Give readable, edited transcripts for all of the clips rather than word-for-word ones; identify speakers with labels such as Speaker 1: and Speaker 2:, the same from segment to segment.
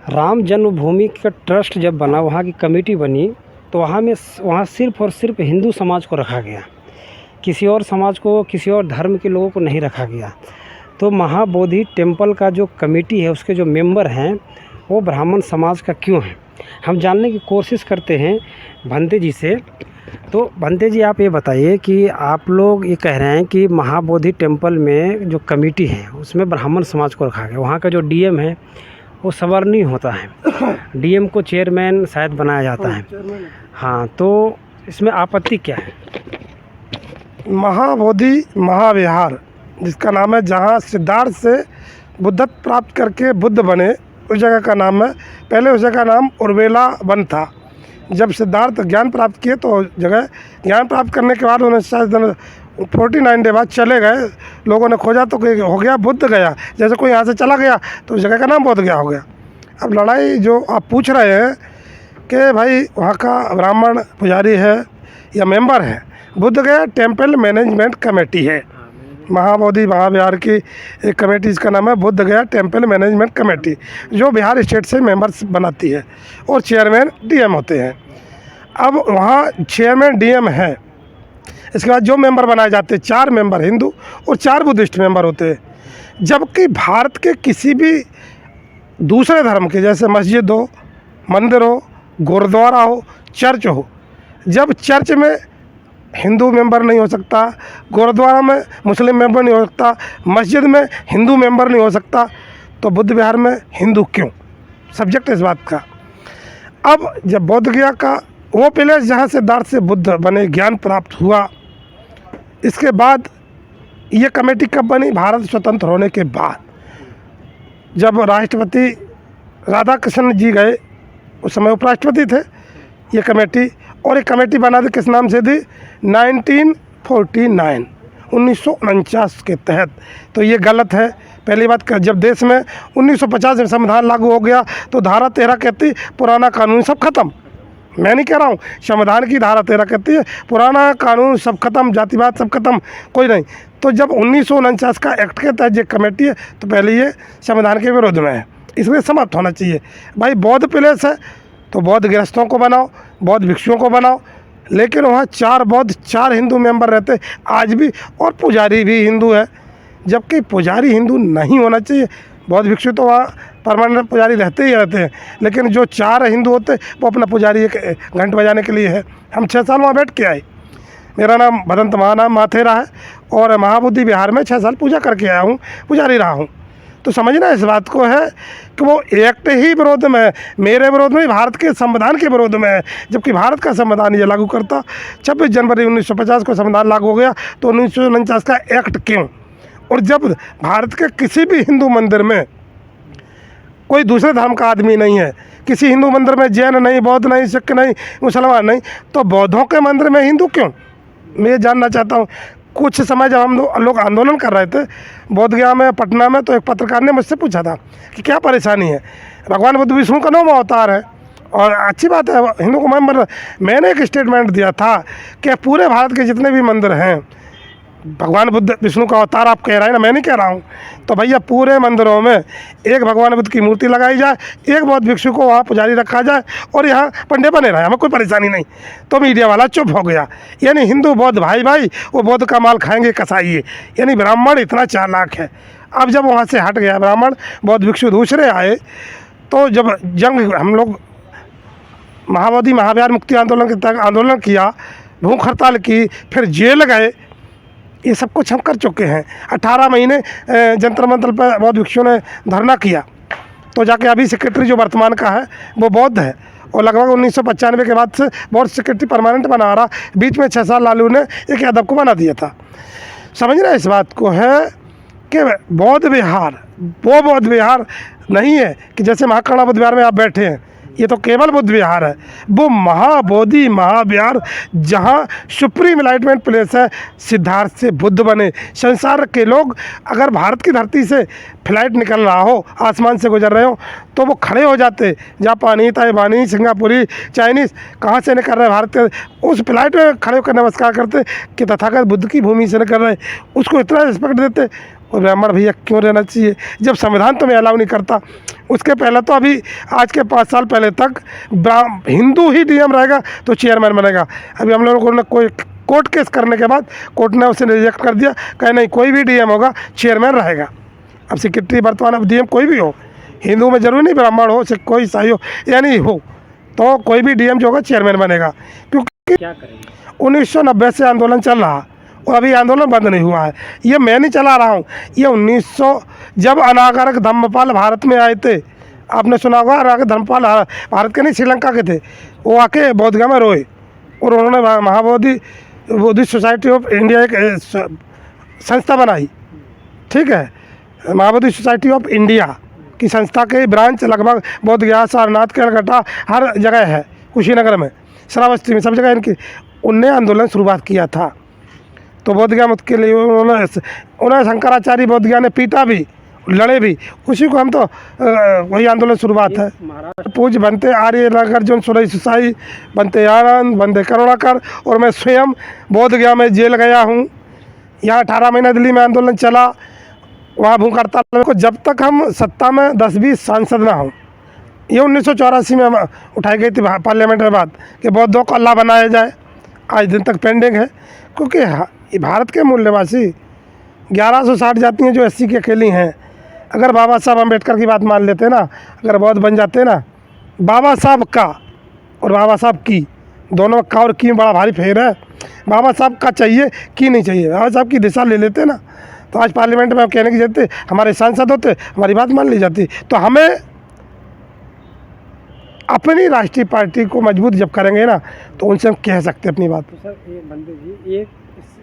Speaker 1: राम जन्मभूमि का ट्रस्ट जब बना, वहाँ की कमेटी बनी, तो वहाँ सिर्फ़ और सिर्फ हिंदू समाज को रखा गया। किसी और समाज को, किसी और धर्म के लोगों को नहीं रखा गया। तो महाबोधि टेम्पल का जो कमेटी है, उसके जो मेंबर हैं वो ब्राह्मण समाज का क्यों है, हम जानने की कोशिश करते हैं भंते जी से। तो भंते जी, आप ये बताइए कि आप लोग ये कह रहे हैं कि महाबोधि टेम्पल में जो कमेटी है उसमें ब्राह्मण समाज को रखा गया। वहाँ का जो डीएम है वो सवर्णीय होता है। डीएम को चेयरमैन शायद बनाया जाता है। हाँ, तो इसमें आपत्ति क्या है?
Speaker 2: महाबोधि महाविहार जिसका नाम है, जहाँ सिद्धार्थ से बुद्धत्व प्राप्त करके बुद्ध बने, उस जगह का नाम है। पहले उस जगह का नाम उर्वेला वन था। जब सिद्धार्थ ज्ञान प्राप्त किए तो जगह ज्ञान प्राप्त करने के बाद उन्हें शायद 49 डे बाद चले गए। लोगों ने खोजा तो हो गया बुद्ध गया। जैसे कोई यहाँ से चला गया तो उस जगह का नाम बोध गया हो गया। अब लड़ाई जो आप पूछ रहे हैं कि भाई वहाँ का ब्राह्मण पुजारी है या मेंबर है, बुद्ध गया टेम्पल मैनेजमेंट कमेटी है। महाबोधि महाविहार की एक कमेटी, जिसका नाम है बुद्ध गया टेम्पल मैनेजमेंट कमेटी, जो बिहार स्टेट से मेंबर्स बनाती है और चेयरमैन डीएम होते हैं। अब वहाँ चेयरमैन डीएम है। इसके बाद जो मेंबर बनाए जाते हैं, 4 मेंबर हिंदू और 4 बुद्धिस्ट मेंबर होते हैं। जबकि भारत के किसी भी दूसरे धर्म के, जैसे मस्जिद हो, मंदिर हो, गुरुद्वारा हो, चर्च हो, जब चर्च में हिंदू मेंबर नहीं हो सकता, गुरुद्वारा में मुस्लिम मेंबर नहीं हो सकता, मस्जिद में हिंदू मेंबर नहीं हो सकता, तो बुद्ध विहार में हिंदू क्यों? सब्जेक्ट इस बात का। अब जब बोध गया का वो प्लेस जहाँ से सिद्धार्थ से बुद्ध बने, ज्ञान प्राप्त हुआ, इसके बाद ये कमेटी कब बनी? भारत स्वतंत्र होने के बाद, जब राष्ट्रपति राधा कृष्ण जी गए, उस समय उपराष्ट्रपति थे। ये कमेटी, और एक कमेटी बना दी, किस नाम से दी? 1949 के तहत। तो ये गलत है। पहली बात, जब देश में 1950 में संविधान लागू हो गया तो धारा 13 कहती पुराना कानून सब खत्म। मैं नहीं कह रहा हूँ, संविधान की धारा 13 कहती है पुराना कानून सब खत्म, जातिवाद सब खत्म, कोई नहीं। तो जब 1949 का एक्ट के तहत ये कमेटी है, तो पहले ये संविधान के विरोध में है, इसलिए समाप्त होना चाहिए। भाई बौद्ध प्लेस है तो बौद्ध गृहस्थों को बनाओ, बौद्ध भिक्षुओं को बनाओ, लेकिन वहाँ 4 बौद्ध 4 हिंदू मेंबर रहते आज भी, और पुजारी भी हिंदू है। जबकि पुजारी हिंदू नहीं होना चाहिए। बौद्ध भिक्षु तो वहाँ परमानेंट पुजारी रहते ही रहते हैं, लेकिन जो 4 हिंदू होते वो अपना पुजारी एक घंट बजाने के लिए है। हम 6 साल वहाँ बैठ के आए। मेरा नाम भदंत महानाम माथेरा है और महाबोधि विहार में 6 साल पूजा करके आया हूँ, पुजारी रहा हूँ। तो समझना इस बात को है कि वो एक्ट ही विरोध में है, मेरे विरोध में, भारत के संविधान के विरोध में है। जबकि भारत का संविधान ये लागू करता। 26 जनवरी 1950 को संविधान लागू हो गया, तो 1949 का एक्ट क्यों? और जब भारत के किसी भी हिंदू मंदिर में कोई दूसरे धर्म का आदमी नहीं है, किसी हिंदू मंदिर में जैन नहीं, बौद्ध नहीं, सिख नहीं, मुसलमान नहीं, तो बौद्धों के मंदिर में हिंदू क्यों? मैं ये जानना चाहता हूँ। कुछ समय जब हम लोग आंदोलन कर रहे थे बोध गया में, पटना में, तो एक पत्रकार ने मुझसे पूछा था कि क्या परेशानी है। भगवान बुद्ध विष्णु का 9वां अवतार है और अच्छी बात है, हिंदू को मेंबर। मैंने एक स्टेटमेंट दिया था कि पूरे भारत के जितने भी मंदिर हैं, भगवान बुद्ध विष्णु का अवतार आप कह रहे हैं ना, मैं नहीं कह रहा हूँ, तो भैया पूरे मंदिरों में एक भगवान बुद्ध की मूर्ति लगाई जाए, एक बौद्ध भिक्षु को वहाँ पुजारी रखा जाए और यहाँ पंडे बने रहे, हमें कोई परेशानी नहीं। तो मीडिया वाला चुप हो गया। यानी हिंदू बौद्ध भाई भाई, वो बौद्ध का माल खाएंगे कसाई। यानी ब्राह्मण इतना चालाक है। अब जब वहाँ से हट गया ब्राह्मण, बौद्ध भिक्षु दूसरे आए, तो जब जंग हम लोग महाबोधि महाविहार मुक्ति आंदोलन के तहत आंदोलन किया, भूख हड़ताल की, फिर जेल गए, ये सब कुछ हम कर चुके हैं। 18 महीने जंतर मंतर पर बौद्ध भिक्षुओं ने धरना किया, तो जाके अभी सेक्रेटरी जो वर्तमान का है वो बौद्ध है, और लगभग 1995 के बाद से बौद्ध सेक्रेटरी परमानेंट बना रहा। बीच में 6 साल लालू ने एक यादव को बना दिया था। समझना इस बात को है कि बौद्ध विहार वो बौद्ध विहार नहीं है कि जैसे महाकाणा बुद्ध विहार में आप बैठे हैं, ये तो केवल बुद्ध विहार है। वो महाबोधि महाविहार जहाँ सुप्रीम एनलाइटमेंट प्लेस है, सिद्धार्थ से बुद्ध बने। संसार के लोग अगर भारत की धरती से फ्लाइट निकल रहा हो, आसमान से गुजर रहे हो, तो वो खड़े हो जाते। जापानी, ताइवानी, सिंगापुरी, चाइनीज़ कहाँ से निकल रहे हैं भारत के, उस फ्लाइट में खड़े होकर नमस्कार करते कि तथागत बुद्ध की भूमि से निकल रहे। उसको इतना रिस्पेक्ट देते। और ब्राह्मण भैया क्यों रहना चाहिए जब संविधान तुम्हें अलाउ नहीं करता। उसके पहले तो अभी आज के 5 साल पहले तक हिंदू ही डीएम रहेगा तो चेयरमैन बनेगा। अभी हम लोगों ने कोई कोर्ट केस करने के बाद कोर्ट ने उसे रिजेक्ट कर दिया, कहे नहीं कोई भी डीएम होगा चेयरमैन रहेगा। अब सेक्रेटरी वर्तमान अब डीएम कोई भी हो, हिंदू में जरूरी नहीं ब्राह्मण हो, सिख कोई ईसाई हो यानी हो, तो कोई भी डीएम जो होगा चेयरमैन बनेगा। क्योंकि
Speaker 1: क्या करेंगे?
Speaker 2: 1990 से आंदोलन चल रहा और अभी आंदोलन बंद नहीं हुआ है। ये मैं नहीं चला रहा हूँ, ये 1900 जब अनागरिक धर्मपाल भारत में आए थे, आपने सुना होगा अनागरिक धर्मपाल भारत के नहीं श्रीलंका के थे, वो आके बोधगया में रोए और उन्होंने Mahabodhi Buddhist society of India एक संस्था बनाई। ठीक है, महाबोधि सोसाइटी ऑफ इंडिया की संस्था के ब्रांच लगभग बोधगया, सारनाथ, केलकटा हर जगह है, कुशीनगर में, श्रावस्ती में, सब जगह इनकी। उनने आंदोलन शुरुआत किया था तो बोधगया मुक्त के लिए उन्होंने शंकराचार्य बोधगया ने पीटा भी, लड़े भी, उसी को हम तो वही आंदोलन शुरुआत है। पूज बनते आर्य नागार्जुन सुरेश साई, बनते आनंद, बनते करुणाकर और मैं स्वयं बोधगया में जेल गया हूँ। यहाँ 18 महीना दिल्ली में आंदोलन चला, वहाँ भूख हड़ताल को जब तक हम सत्ता में 10-20 सांसद ना हों, ये 1984 में उठाई गई थी पार्लियामेंट में बात कि बौद्धों को अल्लाह बनाया जाए, आज दिन तक पेंडिंग है। क्योंकि भारत के मूल्यवासी 1160 जातियाँ जो SC की अकेली हैं, अगर बाबा साहब अम्बेडकर की बात मान लेते ना, अगर बौद्ध बन जाते ना, बाबा साहब का और बाबा साहब की दोनों का और की बड़ा भारी फेर है। बाबा साहब का चाहिए की नहीं चाहिए, बाबा साहब की दिशा ले लेते ना तो आज पार्लियामेंट में कहने की जाते, हमारे सांसद होते, हमारी बात मान ली जाती। तो हमें अपनी राष्ट्रीय पार्टी को मजबूत जब करेंगे ना तो उनसे हम कह सकते हैं अपनी बात।
Speaker 1: तो सर ये बंदे जी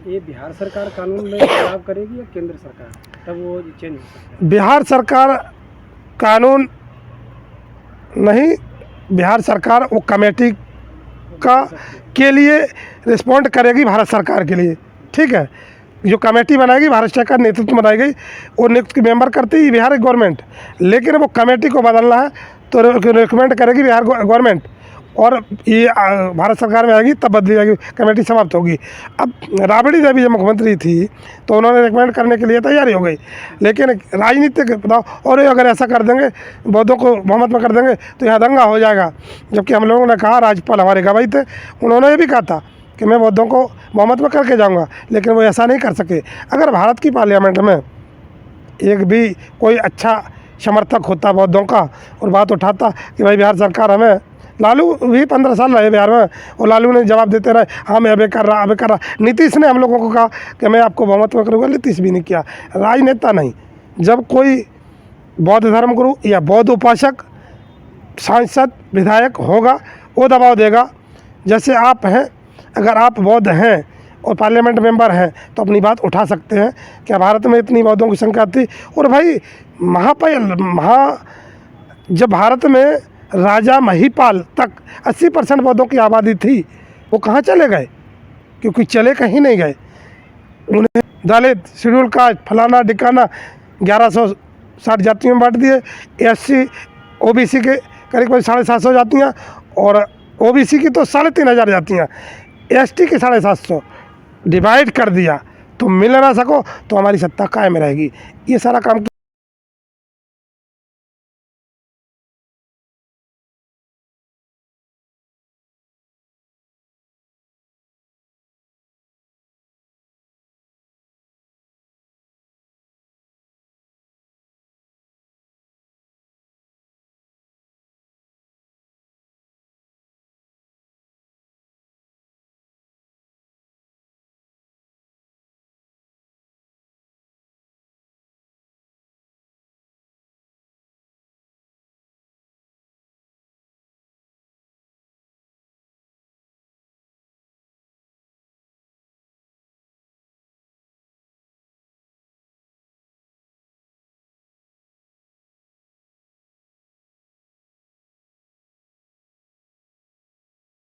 Speaker 1: ये बिहार सरकार कानून में बदलाव करेगी या केंद्र सरकार, तब वो चेंज हो सकता है?
Speaker 2: बिहार सरकार कानून नहीं, बिहार बनाएगी वो कमेटी का के लिए रिस्पॉन्ड करेगी भारत सरकार के लिए। ठीक है, जो कमेटी बनाएगी भारत सरकार नेतृत्व बनाएगी और नियुक्त मेंबर करती है बिहार गवर्नमेंट, लेकिन वो कमेटी को बदलना है तो रिकमेंड करेगी बिहार गवर्नमेंट और ये भारत सरकार में आएगी तब बदली जाएगी, कमेटी समाप्त होगी। अब राबड़ी देवी जब मुख्यमंत्री थी तो उन्होंने रिकमेंड करने के लिए तैयारी हो गई, लेकिन राजनीतिक बताओ और अगर ऐसा कर देंगे बौद्धों को बहुमत में कर देंगे तो यहाँ दंगा हो जाएगा। जबकि हम लोगों ने कहा, राज्यपाल हमारे गवाही थे, उन्होंने ये भी कहा था कि मैं बौद्धों को बहुमत में करके जाऊँगा, लेकिन वो ऐसा नहीं कर सके। अगर भारत की पार्लियामेंट में एक भी कोई अच्छा समर्थक होता बौद्धों का और बात उठाता कि भाई बिहार सरकार हमें, लालू भी 15 साल रहे बिहार में और लालू ने जवाब देते रहे हाँ मैं अबे कर रहा। नीतीश ने हम लोगों को कहा कि मैं आपको बहुमत में करूँगा, नीतीश भी नहीं किया। राजनेता नहीं, जब कोई बौद्ध धर्मगुरु या बौद्ध उपासक सांसद विधायक होगा वो दबाव देगा। जैसे आप हैं, अगर आप बौद्ध हैं और पार्लियामेंट मेंबर हैं तो अपनी बात उठा सकते हैं। क्या भारत में इतनी बौद्धों की संख्या थी? और भाई जब भारत में राजा महिपाल तक 80% बौद्धों की आबादी थी, वो कहाँ चले गए? क्योंकि चले कहीं नहीं गए। उन्हें दलित, शेड्यूल कास्ट, फलाना डिकाना 1160 जातियों में बांट दिए। SC OBC के करीब 750 जातियाँ और OBC की तो 3500 जातियाँ, ST की 750 डिवाइड कर दिया तो मिल ना सको तो हमारी सत्ता कायम रहेगी। ये सारा काम